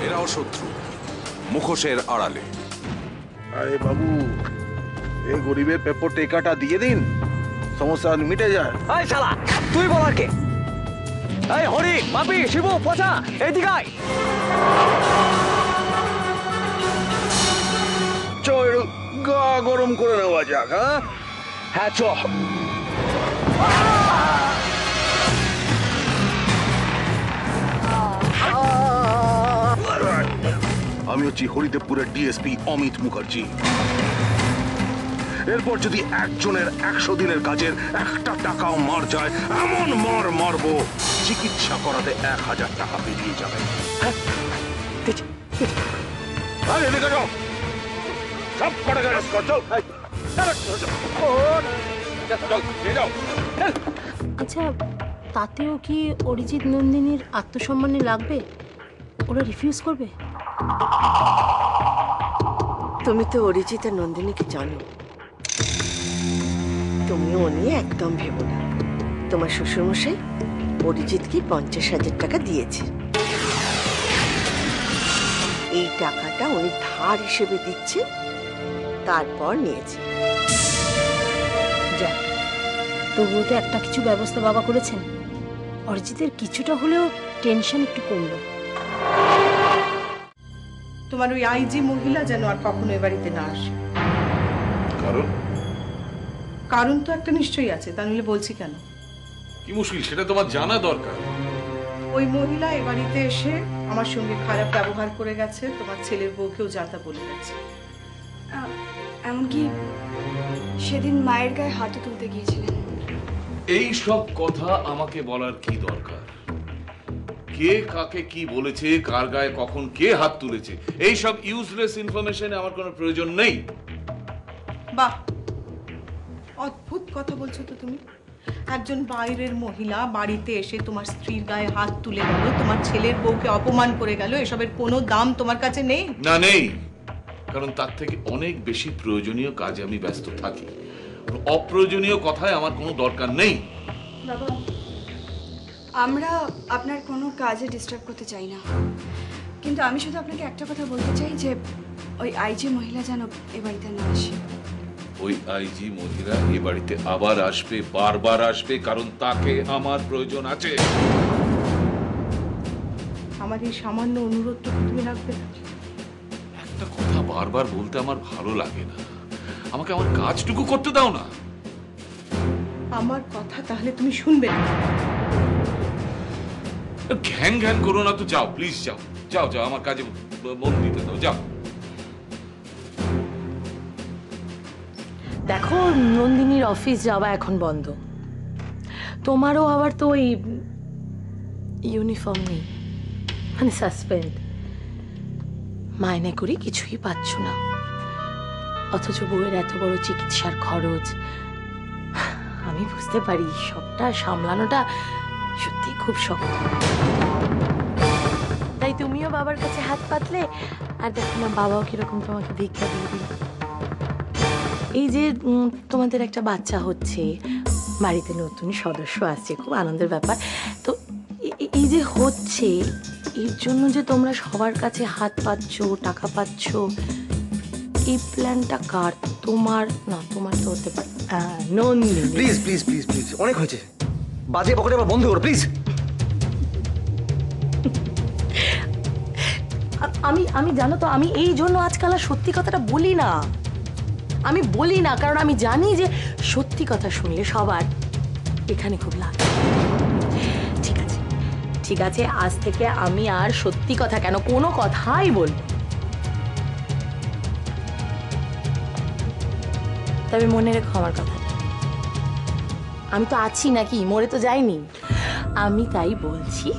এরাও শত্রু, মুখোশের আড়ালে। আরে বাবু, এই গরিবের পেপর টেকাটা দিয়ে দিন, সমস্যা মিটে যায়। এই শালা, তুই বলার কে? এই হরি, মাপি, শিবু, পচা, এইদিকে আয়। চ একটু গা গরম করে নেওয়া যাক। হ্যাঁ হ্যাঁ, চ। আমি হচ্ছি হরিদেবপুরের ডিএসপি অমিত মুখার্জি। এরপর যদি একজনের 100 দিনের কাজের 1টা টাকাও মার যায়, এমন মার মারবো চিকিৎসা করাতে 1000 টাকা বেরিয়ে যাবে। এদিকে যাও, সব কটা গেলে আচ্ছা, তাতেও কি অরিজিৎ নন্দিনীর আত্মসম্মানে লাগবে? ওরা রিফিউজ করবে? তুমি তো অরিজিৎ আর নন্দিনীকে জানো, তুমিও ও নিয়ে একদম ভেবো না। তোমার শ্বশুরমশাই অরিজিৎকে 50,000 টাকা দিয়েছে। এই টাকাটা উনি ধার হিসেবে দিচ্ছে, তারপর নিয়েছে। যাক, তবুও তো একটা কিছু ব্যবস্থা বাবা করেছেন। অরিজিতের কিছুটা হলেও টেনশন একটু কমলো। তোমার ওই আইজি মহিলা যেন আর কখনো এ বাড়িতে না আসে। কারণ তো একটা নিশ্চয়ই আছে, তা নইলে বলছি কেন? কি মুশকিল সেটা তোমার জানা দরকার। ওই মহিলা এ বাড়িতে এসে আমার সঙ্গে খারাপ ব্যবহার করে গেছে, তোমার ছেলের বউকেও যা তা বলে গেছে। এমনকি সেদিন মায়ের গায়ে হাতও তুলতে গিয়েছিলেন। এই সব কথা আমাকে বলার কি দরকার? কে কাকে কি বলেছে, কার গায়ে কখন কে হাত তুলেছে, এই সব ইউজলেস ইনফরমেশনে আমার কোনো প্রয়োজন নেই। বাহ, অদ্ভুত কথা বলছো তো তুমি। একজন বাইরের মহিলা বাড়িতে এসে তোমার স্ত্রীর গায়ে হাত তুলে গেল, তোমার ছেলের বউকে অপমান করে গেল, এসবের কোনো দাম তোমার কাছে নেই? না, নেই। কারণ তার থেকে অনেক বেশি প্রয়োজনীয় কাজে আমি ব্যস্ত থাকি। অপ্রয়োজনীয় কথায় আমার কোনো দরকার নেই। বাবা, আমরা আপনার কোনো কাজে ডিস্টার্ব করতে চাই না, কিন্তু আমি শুধু আপনাকে একটা কথা বলতে চাই যে ওই আইজি মহিলা যেন এ বাড়িতে না আসে। ওই আইজি মহিলা এ বাড়িতে আবার আসবে, বারবার আসবে, কারণ তাকে আমার প্রয়োজন আছে। আমার এই সামান্য অনুরোধটুকু তুমি রাখবে না? একটা কথা বারবার বলতে আমার ভালো লাগে না। আমাকে আমার কাজটুকু করতে দাও না। আমার কথা তাহলে তুমি শুনবে না? ঘ্যান ঘ্যান করো না তো, যাও প্লিজ, যাও যাও যাও, আমার কাজে মন দিতে দাও, যাও। দেখো, নন্দিনীর অফিস যাওয়া এখন বন্ধ। তোমারও আবার তো ওই ইউনিফর্ম নেই, মানে সাসপেন্ড। মাইনে করে কিছুই পাচ্ছ না, অথচ বউয়ের এত বড় চিকিৎসার খরচ। আমি বুঝতে পারি সবটা সামলানোটা সত্যি খুব শক্ত। তাই তুমিও বাবার কাছে হাত পাতলে, আর দেখো না বাবাও কিরকম তোমাকে ভিক্ষা দিয়ে দিল। এই যে তোমাদের একটা বাচ্চা হচ্ছে, বাড়িতে নতুন সদস্য আসছে, খুব আনন্দের ব্যাপার। তো এই যে হচ্ছে, এর জন্য যে তোমরা সবার কাছে হাত পাচ্ছ, টাকা পাচ্ছ, এই প্ল্যানটা কার? তোমার না? তোমার তো হতে পারে Nandini. Please please please please, অনেক হয়েছে। বাজে পকেটে আবার বন্ধ করো প্লিজ। আমি জানো তো, আমি এই জন্য আজকাল আর সত্যি কথাটা বলি না। আমি বলি না কারণ আমি জানি যে সত্যি কথা শুনলে সবার এখানে খুব লাগে। ঠিক আছে, ঠিক আছে, আজ থেকে আমি আর সত্যি কথা কেন, কোনো কথাই বলবো। তবে মনে রেখো আমার কথা, আমি তো আছি নাকি, মরে তো যাইনি। আমি তাই বলছি,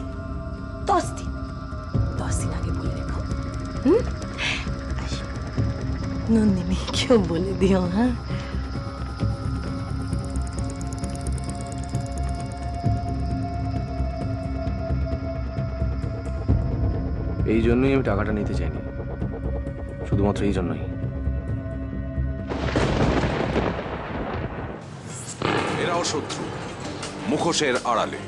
10 দিন আগে বলে রেখো। নন্দিনী কেউ বলে দিও। হ্যাঁ, এই জন্যই আমি টাকাটা নিতে চাইনি, শুধুমাত্র এই জন্যই। এরাও শত্রু, মুখোশের আড়ালে।